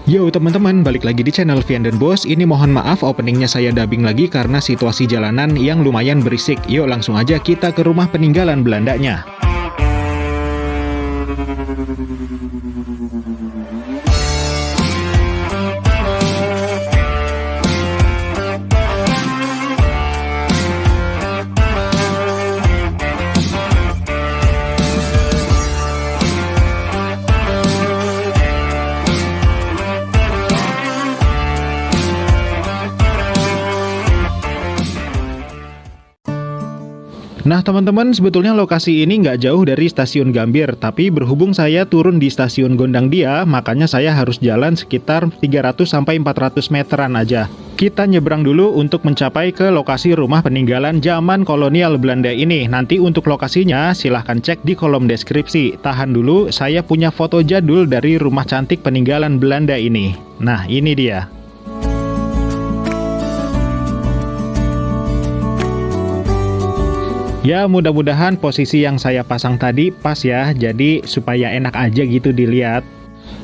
Yo teman-teman, balik lagi di channel Vian dan Bos. Ini mohon maaf openingnya saya dubbing lagi karena situasi jalanan yang lumayan berisik. Yuk langsung aja kita ke rumah peninggalan Belandanya. Nah teman-teman, sebetulnya lokasi ini nggak jauh dari stasiun Gambir, tapi berhubung saya turun di stasiun Gondang Dia, makanya saya harus jalan sekitar 300-400 meteran aja. Kita nyebrang dulu untuk mencapai ke lokasi rumah peninggalan zaman kolonial Belanda ini. Nanti untuk lokasinya silahkan cek di kolom deskripsi. Tahan dulu, saya punya foto jadul dari rumah cantik peninggalan Belanda ini. Nah ini dia. Ya mudah-mudahan posisi yang saya pasang tadi pas ya, jadi supaya enak aja gitu dilihat.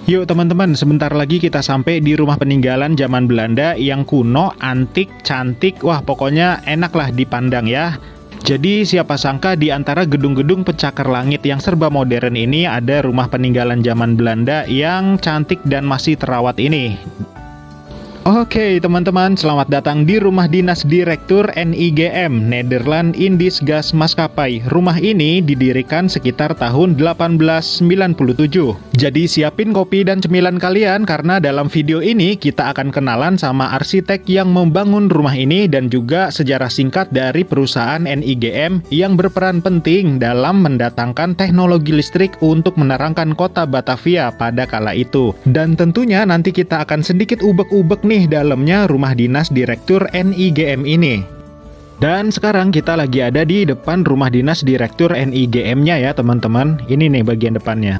Yuk teman-teman, sebentar lagi kita sampai di rumah peninggalan zaman Belanda yang kuno, antik, cantik, wah pokoknya enak lah dipandang ya. Jadi siapa sangka di antara gedung-gedung pencakar langit yang serba modern ini ada rumah peninggalan zaman Belanda yang cantik dan masih terawat ini. Oke teman-teman, selamat datang di rumah dinas Direktur NIGM, Nederland Indies Gas Maskapai. Rumah ini didirikan sekitar tahun 1897. Jadi siapin kopi dan cemilan kalian karena dalam video ini kita akan kenalan sama arsitek yang membangun rumah ini dan juga sejarah singkat dari perusahaan NIGM yang berperan penting dalam mendatangkan teknologi listrik untuk menerangkan kota Batavia pada kala itu. Dan tentunya nanti kita akan sedikit ubek-ubek nih dalamnya rumah dinas Direktur NIGM ini. Dan sekarang kita lagi ada di depan rumah dinas Direktur NIGM-nya ya teman-teman. Ini nih bagian depannya.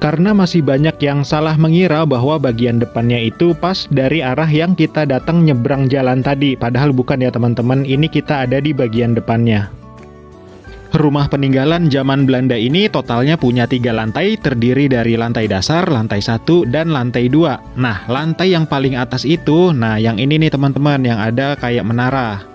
Karena masih banyak yang salah mengira bahwa bagian depannya itu pas dari arah yang kita datang nyebrang jalan tadi. Padahal bukan ya teman-teman, ini kita ada di bagian depannya. Rumah peninggalan zaman Belanda ini totalnya punya 3 lantai, terdiri dari lantai dasar, lantai 1, dan lantai 2. Nah, lantai yang paling atas itu, nah yang ini nih teman-teman, yang ada kayak menara.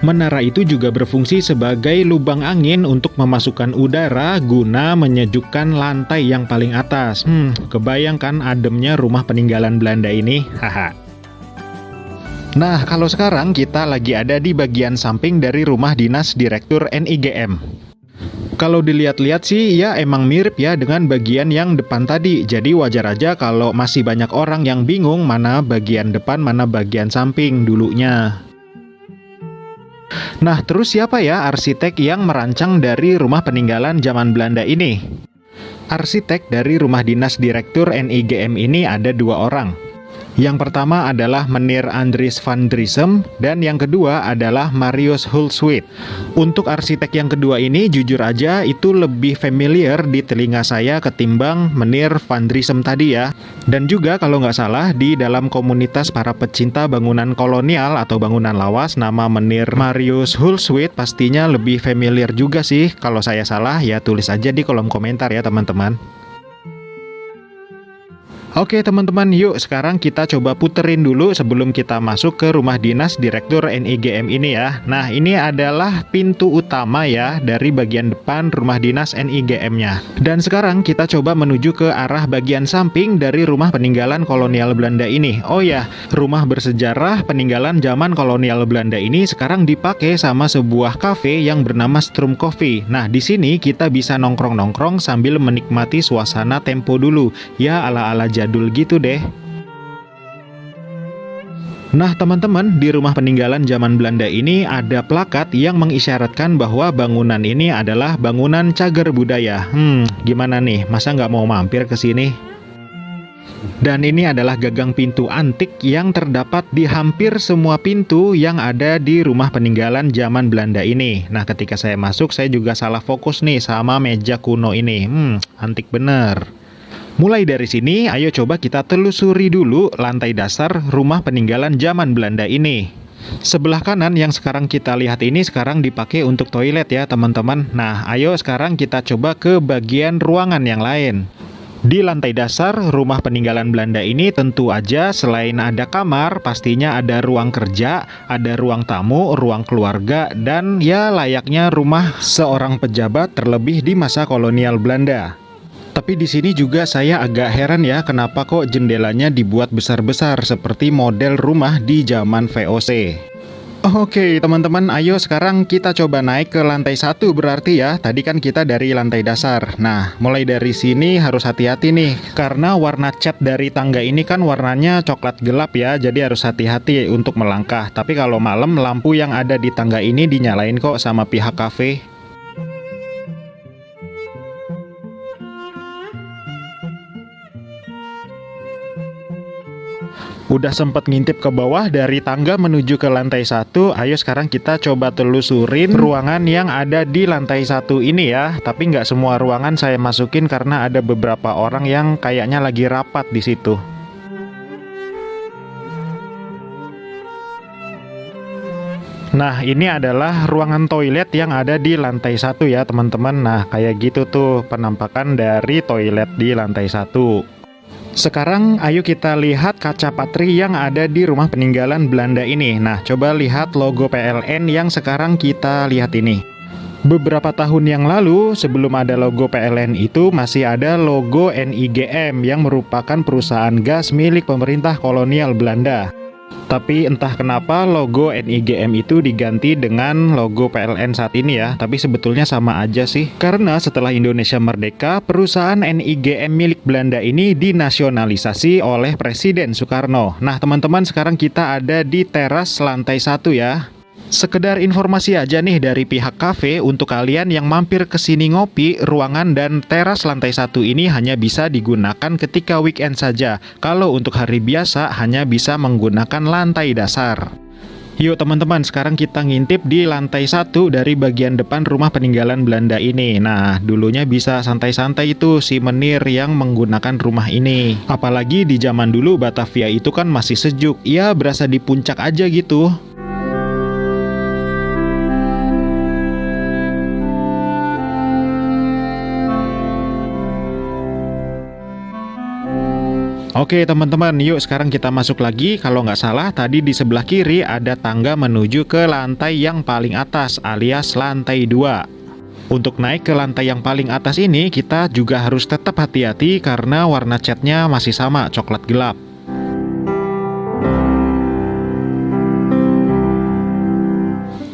Menara itu juga berfungsi sebagai lubang angin untuk memasukkan udara guna menyejukkan lantai yang paling atas. Kebayangkan ademnya rumah peninggalan Belanda ini? Haha. Nah, kalau sekarang kita lagi ada di bagian samping dari rumah dinas Direktur NIGM. Kalau dilihat-lihat sih ya emang mirip ya dengan bagian yang depan tadi. Jadi wajar aja kalau masih banyak orang yang bingung mana bagian depan, mana bagian samping dulunya. Nah, terus siapa ya arsitek yang merancang dari rumah peninggalan zaman Belanda ini? Arsitek dari rumah dinas Direktur NIGM ini ada 2 orang. Yang pertama adalah Meneer Andries van Driesem dan yang kedua adalah Marius Hulswit. Untuk arsitek yang kedua ini jujur aja itu lebih familiar di telinga saya ketimbang Meneer van Driesem tadi ya. Dan juga kalau nggak salah di dalam komunitas para pecinta bangunan kolonial atau bangunan lawas nama Meneer Marius Hulswit pastinya lebih familiar juga sih. Kalau saya salah ya tulis aja di kolom komentar ya teman-teman. Oke teman-teman, yuk sekarang kita coba puterin dulu sebelum kita masuk ke rumah dinas Direktur NIGM ini ya. Nah ini adalah pintu utama ya dari bagian depan rumah dinas NIGM-nya. Dan sekarang kita coba menuju ke arah bagian samping dari rumah peninggalan kolonial Belanda ini. Oh ya, rumah bersejarah peninggalan zaman kolonial Belanda ini sekarang dipakai sama sebuah kafe yang bernama Strum Coffee. Nah di sini kita bisa nongkrong-nongkrong sambil menikmati suasana tempo dulu. Ya ala-ala jadul gitu deh. Nah teman-teman, di rumah peninggalan zaman Belanda ini ada plakat yang mengisyaratkan bahwa bangunan ini adalah bangunan cagar budaya. Gimana nih, masa nggak mau mampir ke sini? Dan ini adalah gagang pintu antik yang terdapat di hampir semua pintu yang ada di rumah peninggalan zaman Belanda ini. Nah ketika saya masuk saya juga salah fokus nih sama meja kuno ini. Antik bener. Mulai dari sini, ayo coba kita telusuri dulu lantai dasar rumah peninggalan zaman Belanda ini. Sebelah kanan yang sekarang kita lihat ini sekarang dipakai untuk toilet ya teman-teman. Nah, ayo sekarang kita coba ke bagian ruangan yang lain. Di lantai dasar rumah peninggalan Belanda ini tentu aja selain ada kamar, pastinya ada ruang kerja, ada ruang tamu, ruang keluarga, dan ya layaknya rumah seorang pejabat terlebih di masa kolonial Belanda. Tapi di sini juga saya agak heran ya, kenapa kok jendelanya dibuat besar-besar seperti model rumah di zaman VOC. Oke teman-teman, ayo sekarang kita coba naik ke lantai 1 berarti ya. Tadi kan kita dari lantai dasar. Nah, mulai dari sini harus hati-hati nih, karena warna cat dari tangga ini kan warnanya coklat gelap ya, jadi harus hati-hati untuk melangkah. Tapi kalau malam, lampu yang ada di tangga ini dinyalain kok sama pihak kafe. Udah sempat ngintip ke bawah dari tangga menuju ke lantai 1. Ayo sekarang kita coba telusurin ruangan yang ada di lantai 1 ini ya. Tapi nggak semua ruangan saya masukin karena ada beberapa orang yang kayaknya lagi rapat di situ. Nah, ini adalah ruangan toilet yang ada di lantai 1 ya teman-teman. Nah, kayak gitu tuh penampakan dari toilet di lantai 1. Sekarang ayo kita lihat kaca patri yang ada di rumah peninggalan Belanda ini. Nah, coba lihat logo PLN yang sekarang kita lihat ini. Beberapa tahun yang lalu, sebelum ada logo PLN itu, masih ada logo NIGM yang merupakan perusahaan gas milik pemerintah kolonial Belanda. Tapi entah kenapa logo NIGM itu diganti dengan logo PLN saat ini ya. Tapi sebetulnya sama aja sih. Karena setelah Indonesia merdeka, perusahaan NIGM milik Belanda ini dinasionalisasi oleh Presiden Soekarno. Nah teman-teman, sekarang kita ada di teras lantai 1 ya. Sekedar informasi aja nih dari pihak kafe untuk kalian yang mampir ke sini ngopi, ruangan dan teras lantai 1 ini hanya bisa digunakan ketika weekend saja. Kalau untuk hari biasa hanya bisa menggunakan lantai dasar. Yuk teman-teman, sekarang kita ngintip di lantai 1 dari bagian depan rumah peninggalan Belanda ini. Nah, dulunya bisa santai-santai itu si menir yang menggunakan rumah ini. Apalagi di zaman dulu Batavia itu kan masih sejuk, ya berasa di puncak aja gitu. Oke teman-teman, yuk sekarang kita masuk lagi. Kalau nggak salah tadi di sebelah kiri ada tangga menuju ke lantai yang paling atas alias lantai 2. Untuk naik ke lantai yang paling atas ini kita juga harus tetap hati-hati karena warna catnya masih sama, coklat gelap.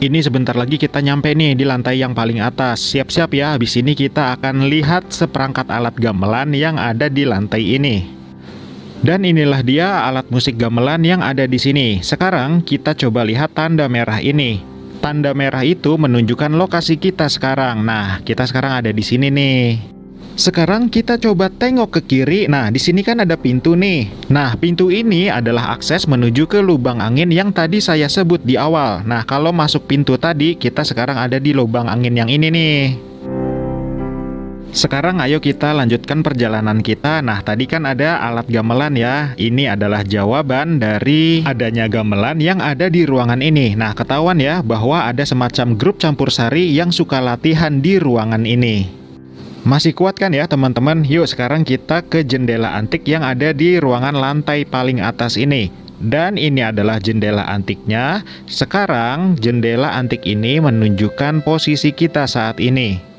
Ini sebentar lagi kita nyampe nih di lantai yang paling atas. Siap-siap ya, habis ini kita akan lihat seperangkat alat gamelan yang ada di lantai ini. Dan inilah dia alat musik gamelan yang ada di sini. Sekarang kita coba lihat tanda merah ini. Tanda merah itu menunjukkan lokasi kita sekarang. Nah, kita sekarang ada di sini nih. Sekarang kita coba tengok ke kiri. Nah, di sini kan ada pintu nih. Nah, pintu ini adalah akses menuju ke lubang angin yang tadi saya sebut di awal. Nah, kalau masuk pintu tadi, kita sekarang ada di lubang angin yang ini nih. Sekarang ayo kita lanjutkan perjalanan kita. Nah, tadi kan ada alat gamelan ya. Ini adalah jawaban dari adanya gamelan yang ada di ruangan ini. Nah, ketahuan ya bahwa ada semacam grup campur sari yang suka latihan di ruangan ini. Masih kuat kan ya teman-teman? Yuk sekarang kita ke jendela antik yang ada di ruangan lantai paling atas ini. Dan ini adalah jendela antiknya. Sekarang jendela antik ini menunjukkan posisi kita saat ini.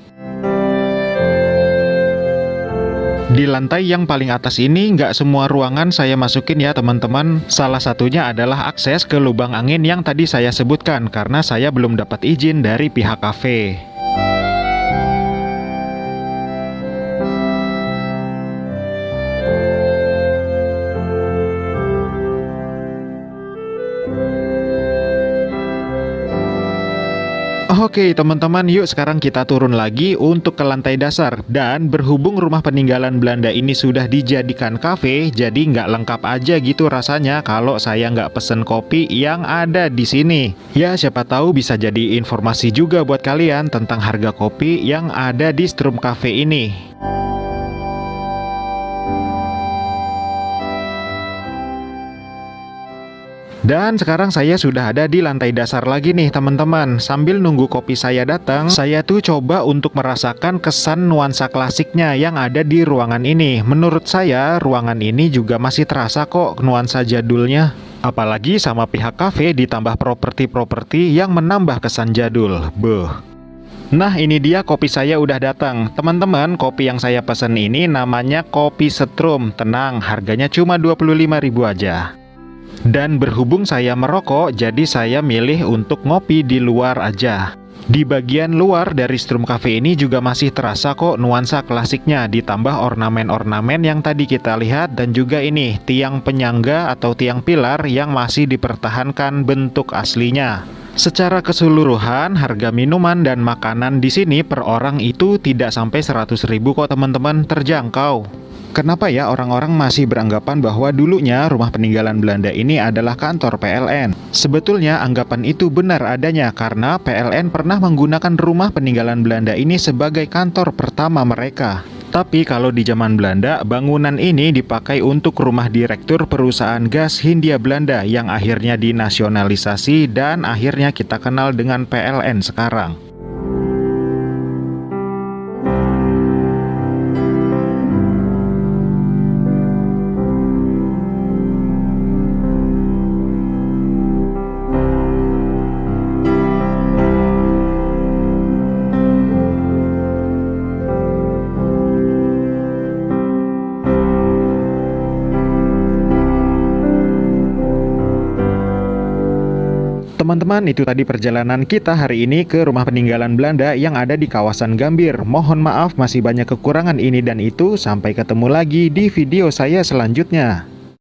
Di lantai yang paling atas ini nggak semua ruangan saya masukin ya teman-teman. Salah satunya adalah akses ke lubang angin yang tadi saya sebutkan karena saya belum dapat izin dari pihak kafe. Oke teman-teman, yuk sekarang kita turun lagi untuk ke lantai dasar. Dan berhubung rumah peninggalan Belanda ini sudah dijadikan kafe, jadi nggak lengkap aja gitu rasanya kalau saya nggak pesen kopi yang ada di sini. Ya siapa tahu bisa jadi informasi juga buat kalian tentang harga kopi yang ada di Strum Cafe ini. Dan sekarang saya sudah ada di lantai dasar lagi nih teman-teman. Sambil nunggu kopi saya datang, saya tuh coba untuk merasakan kesan nuansa klasiknya yang ada di ruangan ini. Menurut saya, ruangan ini juga masih terasa kok nuansa jadulnya. Apalagi sama pihak kafe ditambah properti-properti yang menambah kesan jadul. Beuh. Nah, ini dia kopi saya udah datang. Teman-teman, kopi yang saya pesan ini namanya kopi setrum. Tenang, harganya cuma 25.000 aja. Dan berhubung saya merokok, jadi saya milih untuk ngopi di luar aja. Di bagian luar dari Strum Cafe ini juga masih terasa kok nuansa klasiknya, ditambah ornamen-ornamen yang tadi kita lihat, dan juga ini tiang penyangga atau tiang pilar yang masih dipertahankan bentuk aslinya. Secara keseluruhan, harga minuman dan makanan di sini per orang itu tidak sampai 100.000 kok teman-teman, terjangkau. Kenapa ya orang-orang masih beranggapan bahwa dulunya rumah peninggalan Belanda ini adalah kantor PLN? Sebetulnya anggapan itu benar adanya karena PLN pernah menggunakan rumah peninggalan Belanda ini sebagai kantor pertama mereka. Tapi kalau di zaman Belanda, bangunan ini dipakai untuk rumah direktur perusahaan gas Hindia Belanda yang akhirnya dinasionalisasi dan akhirnya kita kenal dengan PLN sekarang. Teman-teman, itu tadi perjalanan kita hari ini ke rumah peninggalan Belanda yang ada di kawasan Gambir. Mohon maaf masih banyak kekurangan ini dan itu. Sampai ketemu lagi di video saya selanjutnya.